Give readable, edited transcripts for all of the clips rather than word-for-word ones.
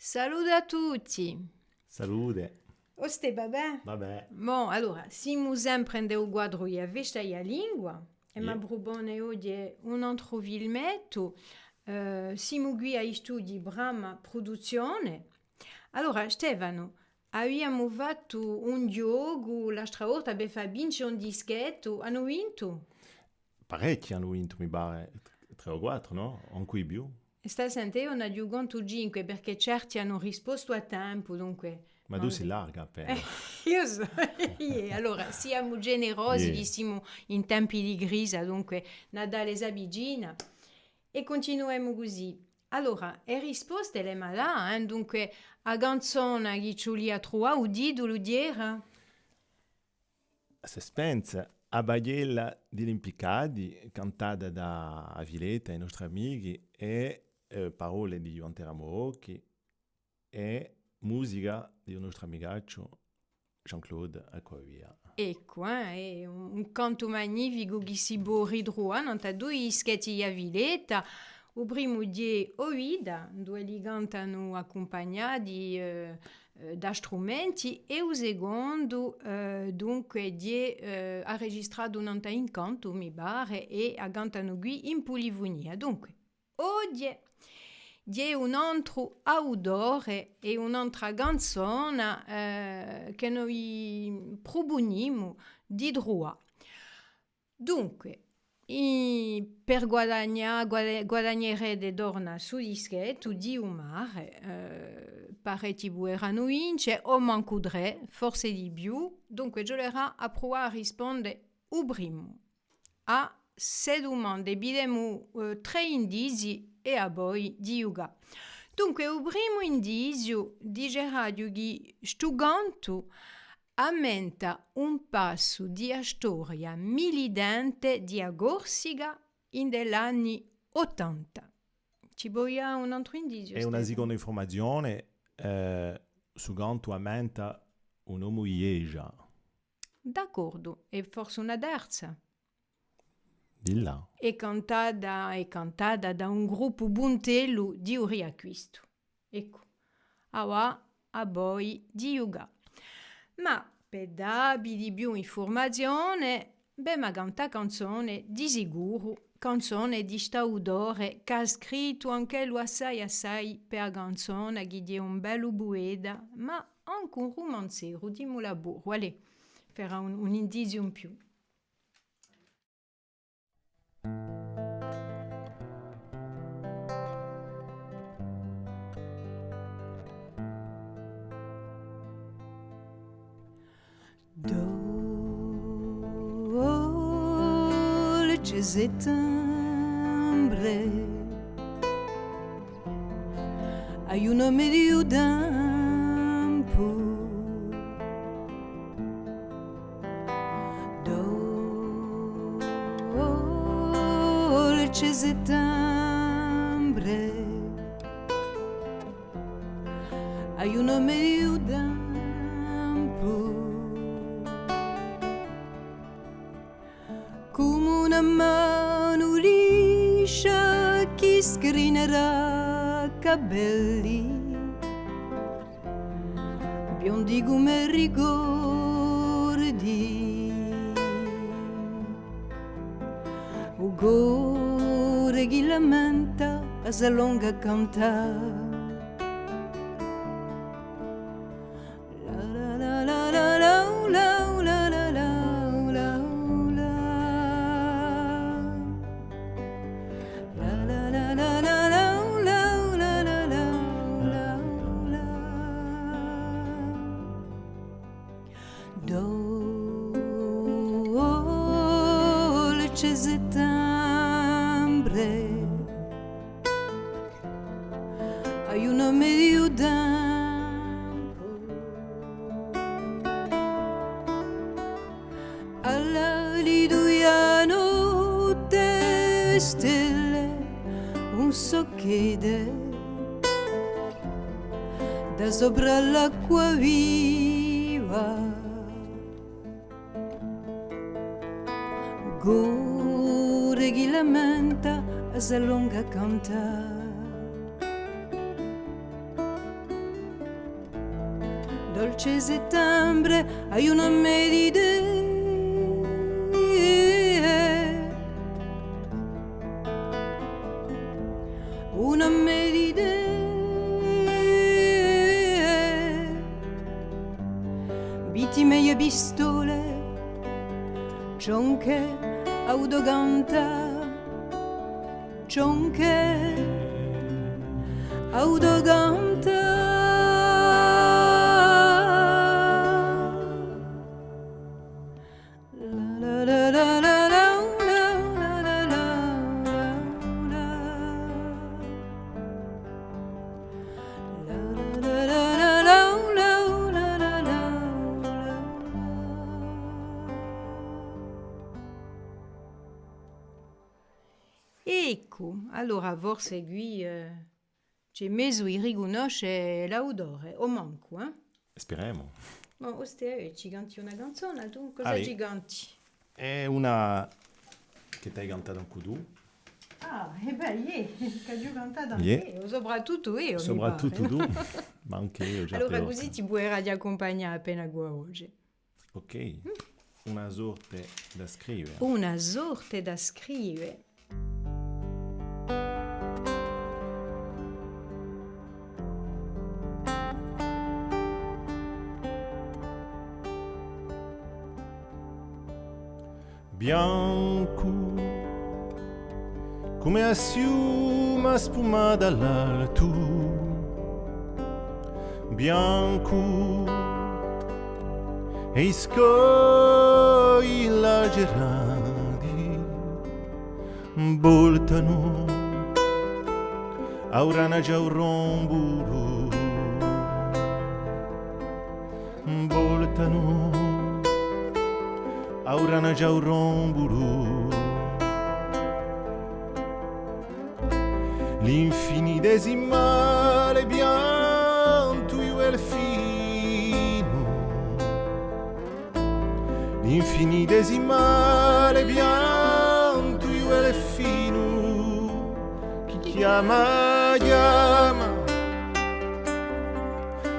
Saluto a tutti. Salute. Oste, vabbè? Vabbè. Bon, allora, siamo sempre in quadro e vesta la lingua. E Yeah. ma propone oggi un altro filmetto. Siamo qui a studi Brahma Produzione. Allora, Stefano, abbiamo fatto un gioco, l'altra volta abbiamo fatto vincere un dischetto. Hanno vinto? Parecchi hanno vinto, mi pare. 3 o 4, no? Anche di più. E stasera on ha giocato 5 perché certi hanno risposto a tempo, dunque... Ma tu sei larga appena. Io so, allora siamo generosi, Yeah. diciamo in tempi di crisi, dunque Natale s'avvicina e continuiamo così. Allora, le risposte le malà, dunque a canzone che ci li ha trovato, udito lo dire? Suspense. A Bagliella di Impiccati, cantata da Avileta, i nostri amici, e parole di Juan Terramorocchi, e musica di un nostro amigaccio Jean-Claude Acquavia. Ecco, è un canto magnifico che si può ritrovare in due schetti di Avileta. Il primo di Oida, dove li cantano accompagnati da strumenti, e il secondo, dunque, ha registrato un canto, mi pare, e ha cantato qui in Polifonia. Dunque, oggi c'è un altro autore e un'altra canzone che noi proponiamo di trovare. Dunque, per guadagnare dei dorna su dischetto di umare, parecchi erano vince o mancudre, forse di più. Dunque, io l'era a provare a rispondere il primo. A se domande abbiamo 3 indizi e a voi di yoga. Dunque, il primo indizio dice che sto canto aumenta un passo di storia militante di Agorsiga in degli anni 80. Ci voglio un altro indizio? E una Stefano? seconda informazione, su quanto aumenta un uomo ieja. D'accordo, e forse una terza. Di là. È cantata da un gruppo buntello di riacquisto. Ecco, a voi di yoga. Ma per darvi di più informazione, ma canta canzone di sicuro, canzone di staudore, che ha scritto anche lui assai per canzone, che è un bello poeta, ma anche un romanzero di Mulabur. Allez, farà un indizio in più. Dolce settembre, hai un nome di un tempo. Dolce settembre, hai un nome di un tempo. Come una mano liscia che scrinerà capelli biondi come ricordi, un cuore che lamenta a sa lunga cantare. Dolce settembre, hai un nome di un tempo. Alla liduia notte stelle, un socchete da sopra l'acqua viva. Cuore che lamenta a sa lunga cantare. dolce settembre, hai una medide. Una medide. Vitime e pistole, cionche, autoganta, cionche, autoganta. Ecco, allora forse qui c'è mezzo i riconosce l'audore, o manco, eh? Speriamo. Ma ostia, ci canti una canzone, tu cosa Allez. ci canti? È una che ti hai cantato un kudu. Ah, e beh, che io cantato Yeah. anche io, soprattutto io. Soprattutto tu, ma anche io già Allora per così ora. ti puoi accompagnare appena qua oggi. Ok, una sorte da scrivere. Una sorte da scrivere. Bianco come a fiuma spumata dall'alto, bianco e i scogli lagerati voltano a urana già un romburo, voltano a urana già un romburo. L'infinitesimale pianto io e il fino, l'infinitesimale pianto io e il fino, chi chiama chiama,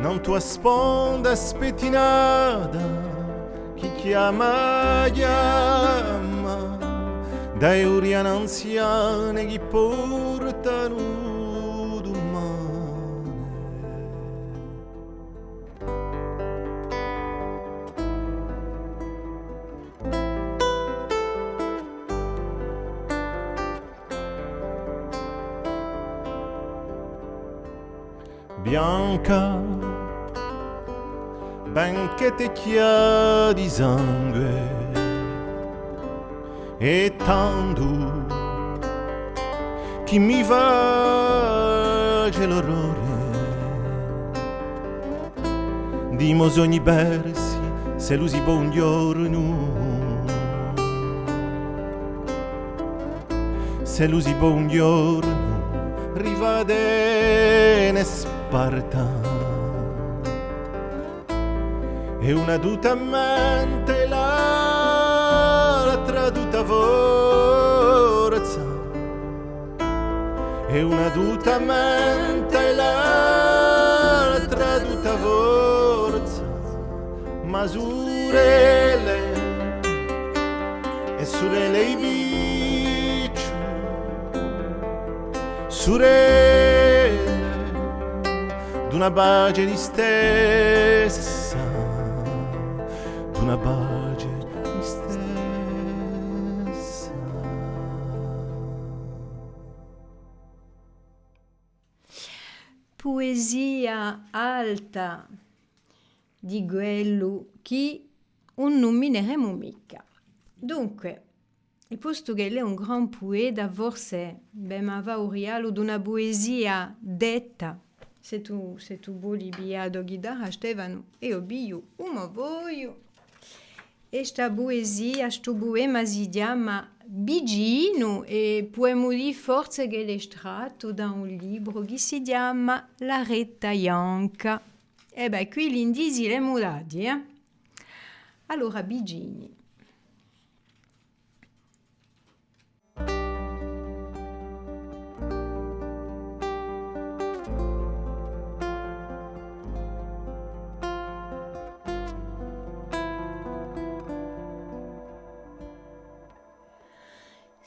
non tua sponda spettinata, chi chiama chiama, dai uriane anziane che portano domani. Bianca, benché te chia di sangue, e tanto chi mi fa l'orrore di mo sogni persi se l'usi buon giorno, se l'usi buon giorno rivade ne sparta e una tuta mente la traduta forza e una tuta mente la traduta forza ma surele e surele i bicci surele d'una pace di stessa d'una pace di stessa. Poesia alta di quello che non nomineremo mica. Dunque, il posto che lei è un gran poeta, forse ma va orialo d'una poesia detta. Se tu vuoi via do chitarra, Stefano, io bio uma voglio. E sta poesia, sto poema si chiama Bigino e poemo di forza che è estratto da un libro che si chiama La retta bianca. E beh, qui gli indizi le mudati, eh? Allora, Bigini.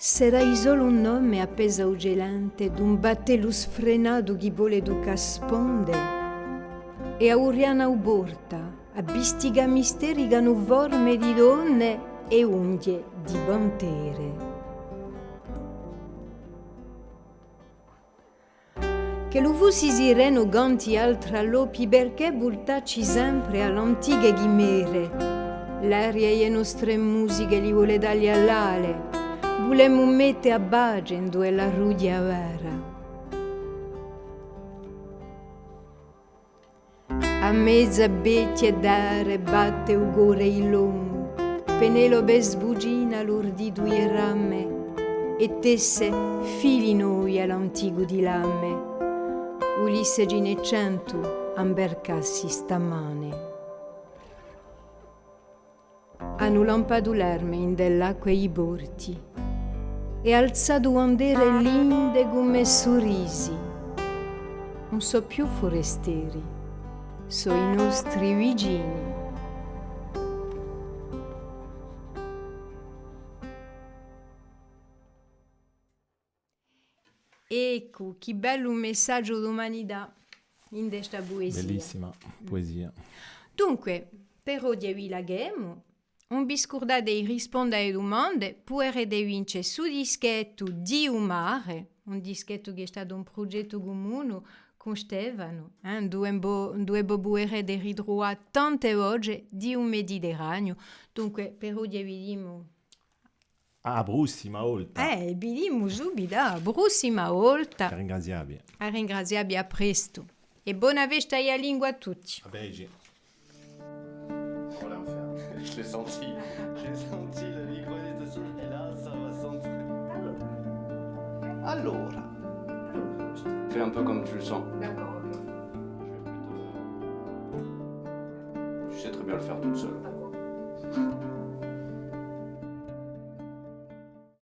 Sarai solo un nome appesa o gelante d'un battello sfrenato chi vuole du casponde e a Uriana uborta, a bistiga misterica nu forme di donne e unghie di bantere. Che lo fussi sireno ganti altra lopi perché bultacci sempre all'antiche chimere. L'aria e le nostre musiche li vuole dargli all'ale. Volemo mette a bagendo e la rudia vera. A mezza becchia dare batte ugore il lomo. Penelope sbugina l'urdi due ramme e tesse fili noi all'antico di lamme. Ulisse Ginecento ambercassi stamane. Hanno lampato l'arme in dell'acqua i borti e alzato bandere linde come sorrisi. Non so più forestieri, so i nostri vicini. Ecco, che bello un messaggio d'umanità in questa poesia. Bellissima poesia. Dunque, per oggi la game, un biscordà di rispondere alle domande, puoi vincere su dischetto di Umare, un dischetto che è stato un progetto comune con Stefano, due bobuere di ridroa tante volte di un Mediterraneo. Dunque, per oggi vediamo. A prossima volta. Vediamo subito, a prossima volta. Ringraziabile. A ringraziarvi a presto. E buona festa e a lingua a tutti. A Beige. Je l'ai senti, le micro était sur et là ça va sentir. Allora. Fais un peu comme tu le sens. D'accord, ok. Je sais très bien le faire toute seule.